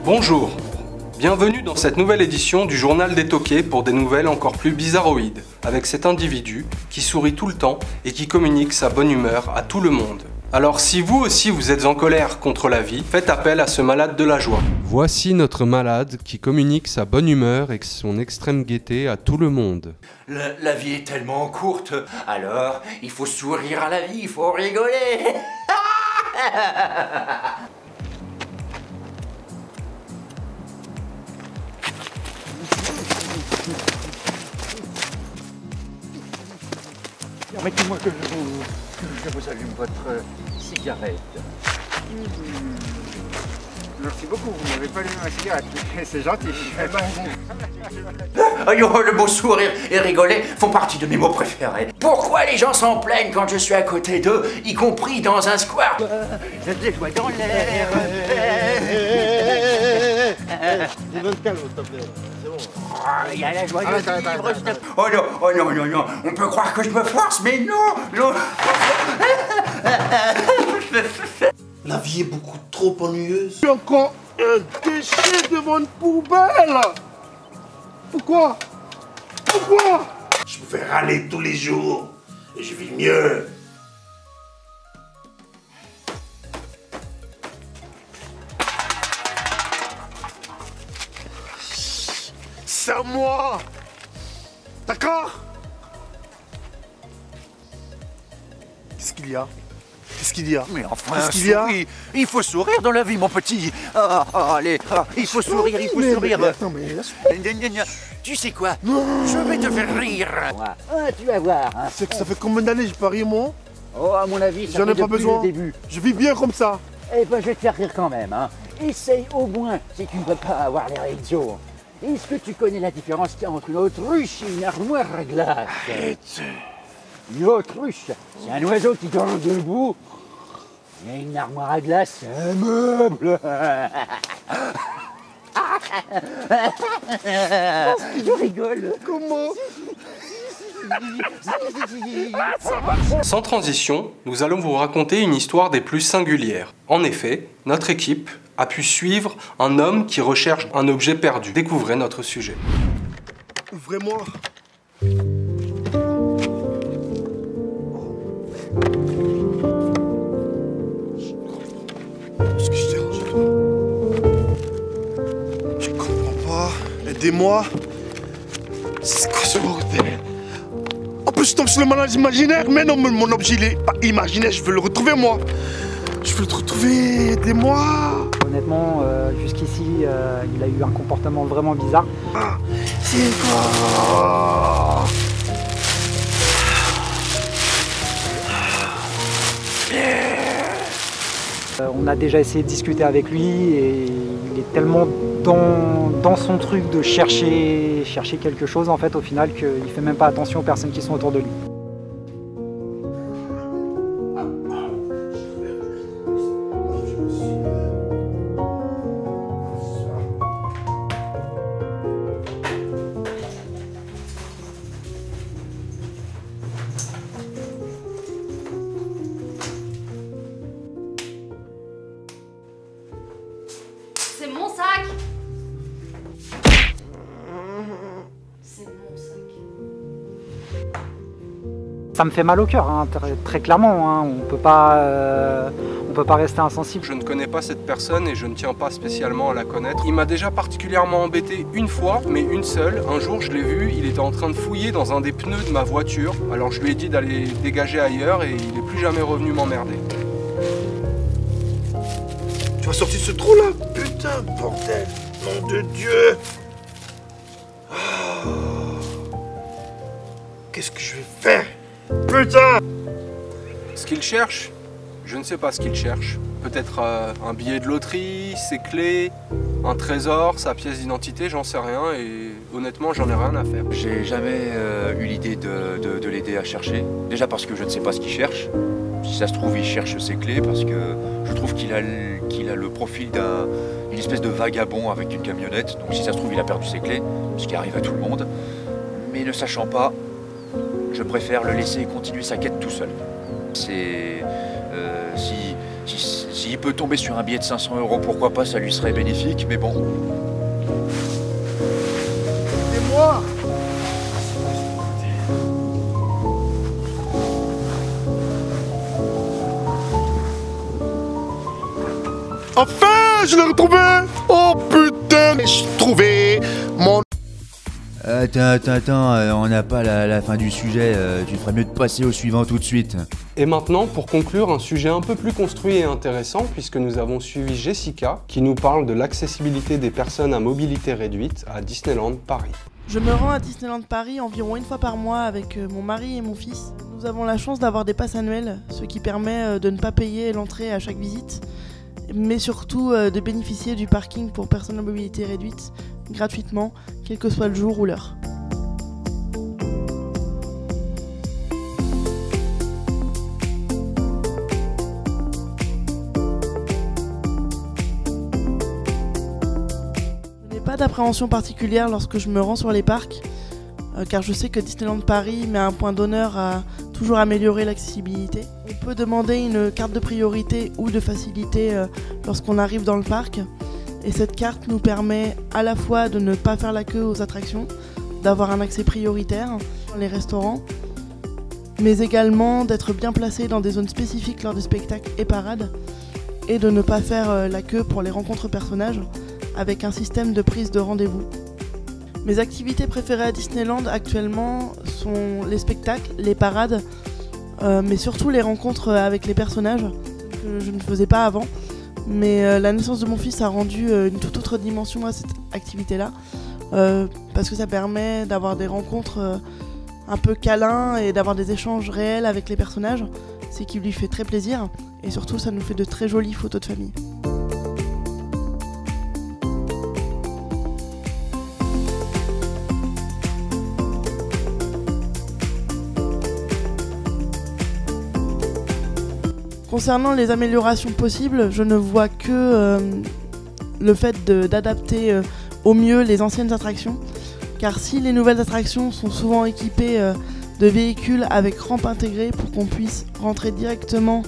Bonjour, bienvenue dans cette nouvelle édition du Journal des Toqués pour des nouvelles encore plus bizarroïdes, avec cet individu qui sourit tout le temps et qui communique sa bonne humeur à tout le monde. Alors si vous aussi vous êtes en colère contre la vie, faites appel à ce malade de la joie. Voici notre malade qui communique sa bonne humeur et son extrême gaieté à tout le monde. La vie est tellement courte, alors il faut sourire à la vie, il faut rigoler. Permettez-moi que je vous allume votre cigarette. Merci beaucoup, vous m'avez pas allumé ma cigarette, c'est gentil. Le beau sourire et rigoler font partie de mes mots préférés. Pourquoi les gens s'en plaignent quand je suis à côté d'eux, y compris dans un square? Je les vois dans l'air. Il y a la joie de vivre. Oh non, on peut croire que je me force, mais non. La vie est beaucoup trop ennuyeuse. Je suis encore un déchet devant une poubelle. Pourquoi? Je me fais râler tous les jours et je vis mieux. C'est à moi. D'accord? Qu'est-ce qu'il y a? Mais enfin, Qu'est-ce qu'il y a? Il faut sourire dans la vie, mon petit. Allez, il faut sourire, il faut sourire. Attends, mais Tu sais quoi? non. Je vais te faire rire. Tu vas voir. Hein. C'est que ça fait combien d'années j'ai pas ri, moi? Oh, à mon avis, ça J'en ai fait pas depuis besoin. le début. Je vis bien comme ça. Eh ben, je vais te faire rire quand même. Hein. Essaye au moins, si tu ne peux pas avoir les rideaux. Est-ce que tu connais la différence qu'il y a entre une autruche et une armoire à glace? Arrête. Une autruche, c'est un oiseau qui dort debout. Et une armoire à glace, c'est un meuble. Je rigole. Comment? Sans transition, nous allons vous raconter une histoire des plus singulières. En effet, notre équipe a pu suivre un homme qui recherche un objet perdu. Découvrez notre sujet. Ouvrez-moi. Qu'est-ce que je dérange là? Je comprends pas. Aidez-moi. C'est quoi ce bordel? En plus, je tombe sur le malade imaginaire. Mais non, mon objet, il est pas imaginaire. Je veux le retrouver, moi. Je veux le retrouver. Aidez-moi. Honnêtement, jusqu'ici, il a eu un comportement vraiment bizarre. Ah, c'est quoi? On a déjà essayé de discuter avec lui et il est tellement dans son truc de chercher quelque chose en fait au final qu'il ne fait même pas attention aux personnes qui sont autour de lui. C'est mon sac. C'est mon sac. Ça me fait mal au cœur, hein, très clairement. Hein. On peut pas rester insensible. Je ne connais pas cette personne et je ne tiens pas spécialement à la connaître. Il m'a déjà particulièrement embêté une fois, mais une seule. Un jour, je l'ai vu, il était en train de fouiller dans un des pneus de ma voiture. Alors je lui ai dit d'aller dégager ailleurs et il n'est plus jamais revenu m'emmerder. Tu vas sortir ce trou là? Putain, bordel! Nom de Dieu! Ah. Qu'est-ce que je vais faire? Putain! Ce qu'il cherche, je ne sais pas ce qu'il cherche. Peut-être un billet de loterie, ses clés, un trésor, sa pièce d'identité, j'en sais rien et honnêtement j'en ai rien à faire. J'ai jamais eu l'idée de l'aider à chercher. Déjà parce que je ne sais pas ce qu'il cherche. Si ça se trouve, il cherche ses clés parce que je trouve qu'il a le profil d'une espèce de vagabond avec une camionnette. Donc si ça se trouve, il a perdu ses clés, ce qui arrive à tout le monde. Mais ne sachant pas, je préfère le laisser continuer sa quête tout seul. C'est S'il peut tomber sur un billet de 500 €, pourquoi pas, ça lui serait bénéfique, mais bon. Aidez-moi. Enfin, je l'ai retrouvé. Oh putain, j'ai trouvé mon... Attends, on n'a pas la fin du sujet, tu ferais mieux de passer au suivant tout de suite. Et maintenant, pour conclure, un sujet un peu plus construit et intéressant, puisque nous avons suivi Jessica, qui nous parle de l'accessibilité des personnes à mobilité réduite à Disneyland Paris. Je me rends à Disneyland Paris environ une fois par mois avec mon mari et mon fils. Nous avons la chance d'avoir des passes annuelles, ce qui permet de ne pas payer l'entrée à chaque visite, mais surtout de bénéficier du parking pour personnes à mobilité réduite gratuitement, quel que soit le jour ou l'heure. Je n'ai pas d'appréhension particulière lorsque je me rends sur les parcs, car je sais que Disneyland Paris met un point d'honneur à toujours améliorer l'accessibilité. On peut demander une carte de priorité ou de facilité lorsqu'on arrive dans le parc. Et cette carte nous permet à la fois de ne pas faire la queue aux attractions, d'avoir un accès prioritaire dans les restaurants, mais également d'être bien placé dans des zones spécifiques lors des spectacles et parades, et de ne pas faire la queue pour les rencontres personnages, avec un système de prise de rendez-vous. Mes activités préférées à Disneyland actuellement sont les spectacles, les parades, mais surtout les rencontres avec les personnages, que je ne faisais pas avant. Mais la naissance de mon fils a rendu une toute autre dimension à cette activité-là, parce que ça permet d'avoir des rencontres un peu câlins et d'avoir des échanges réels avec les personnages, ce qui lui fait très plaisir, et surtout ça nous fait de très jolies photos de famille. Concernant les améliorations possibles, je ne vois que le fait d'adapter au mieux les anciennes attractions, car si les nouvelles attractions sont souvent équipées de véhicules avec rampe intégrée pour qu'on puisse rentrer directement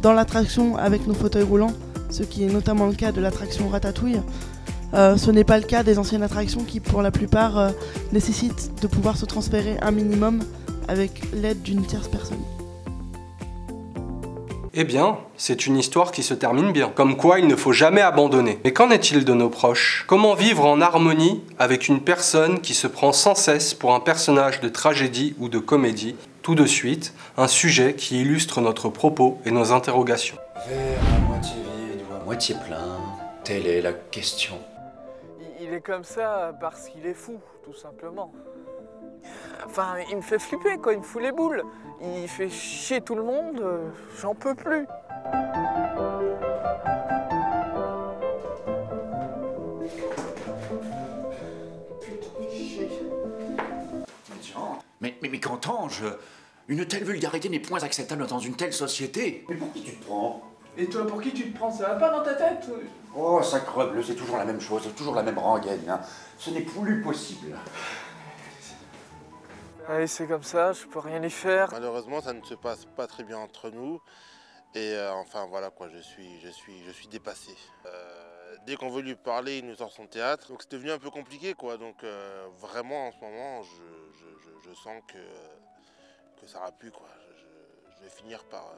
dans l'attraction avec nos fauteuils roulants, ce qui est notamment le cas de l'attraction Ratatouille, ce n'est pas le cas des anciennes attractions qui pour la plupart nécessitent de pouvoir se transférer un minimum avec l'aide d'une tierce personne. Eh bien, c'est une histoire qui se termine bien. Comme quoi, il ne faut jamais abandonner. Mais qu'en est-il de nos proches? Comment vivre en harmonie avec une personne qui se prend sans cesse pour un personnage de tragédie ou de comédie? Tout de suite, un sujet qui illustre notre propos et nos interrogations. Verre à moitié vide ou à moitié plein, telle est la question. Il est comme ça parce qu'il est fou, tout simplement. Enfin, il me fait flipper, quoi, il me fout les boules. Il fait chier tout le monde, j'en peux plus. Mais qu'entends-je? Une telle vulgarité n'est point acceptable dans une telle société. Mais pour qui tu te prends? Et toi, pour qui tu te prends? Ça va pas dans ta tête? Oh, sacre bleu, c'est toujours la même chose, c'est toujours la même rengaine. Hein. Ce n'est plus possible. Allez, c'est comme ça, je peux rien y faire. Malheureusement, ça ne se passe pas très bien entre nous. Et enfin, voilà quoi, je suis dépassé. Dès qu'on veut lui parler, il nous sort son théâtre. Donc c'est devenu un peu compliqué, quoi. Donc vraiment, en ce moment, je sens que ça va plus, quoi. Je vais finir par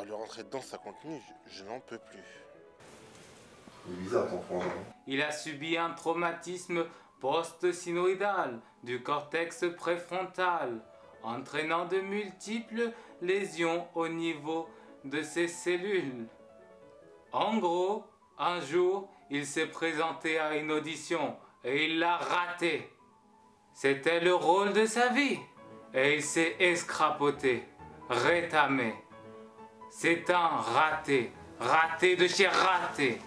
lui rentrer dedans, ça continue. Je n'en peux plus. Il est bizarre, ton frère. Il a subi un traumatisme post-synoïdal du cortex préfrontal, entraînant de multiples lésions au niveau de ses cellules. En gros, un jour, il s'est présenté à une audition et il l'a raté. C'était le rôle de sa vie et il s'est escrapoté, rétamé. C'est un raté, raté de chez raté.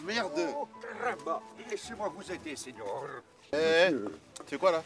Merde! Oh, caramba! Laissez-moi vous aider, Seigneur. C'est quoi là?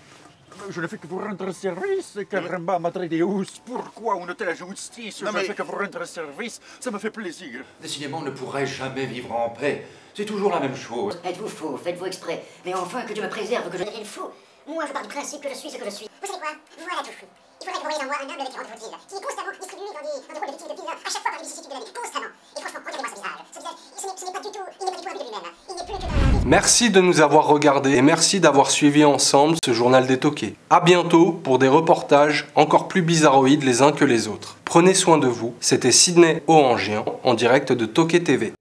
Je ne fais que vous rendre service, caramba, madre Deus. Pourquoi une telle justice? Je ne fais que vous rendre service, ça me fait plaisir. Décidément, on ne pourrait jamais vivre en paix. C'est toujours la même chose. Êtes-vous fou? Faites-vous exprès. Mais enfin, que Dieu me préserve, que je devienne fou. Moi, je pars du principe que je suis ce que je suis. Vous savez quoi? Voilà tout. Il faudrait que vous voyiez en moi un homme avec 40 faux-ils, qui est constamment distribué dans des rôles de victime de pire, à chaque fois par les vicissitudes de la vie, constamment. Et franchement, regardez-moi ce visage. Ce visage, ce n'est pas du tout, il n'est pas du tout un but de lui-même. Il n'est plus que d'un... Merci de nous avoir regardés et merci d'avoir suivi ensemble ce journal des toqués. A bientôt pour des reportages encore plus bizarroïdes les uns que les autres. Prenez soin de vous, c'était Sydney Ohangien en direct de Toqué TV.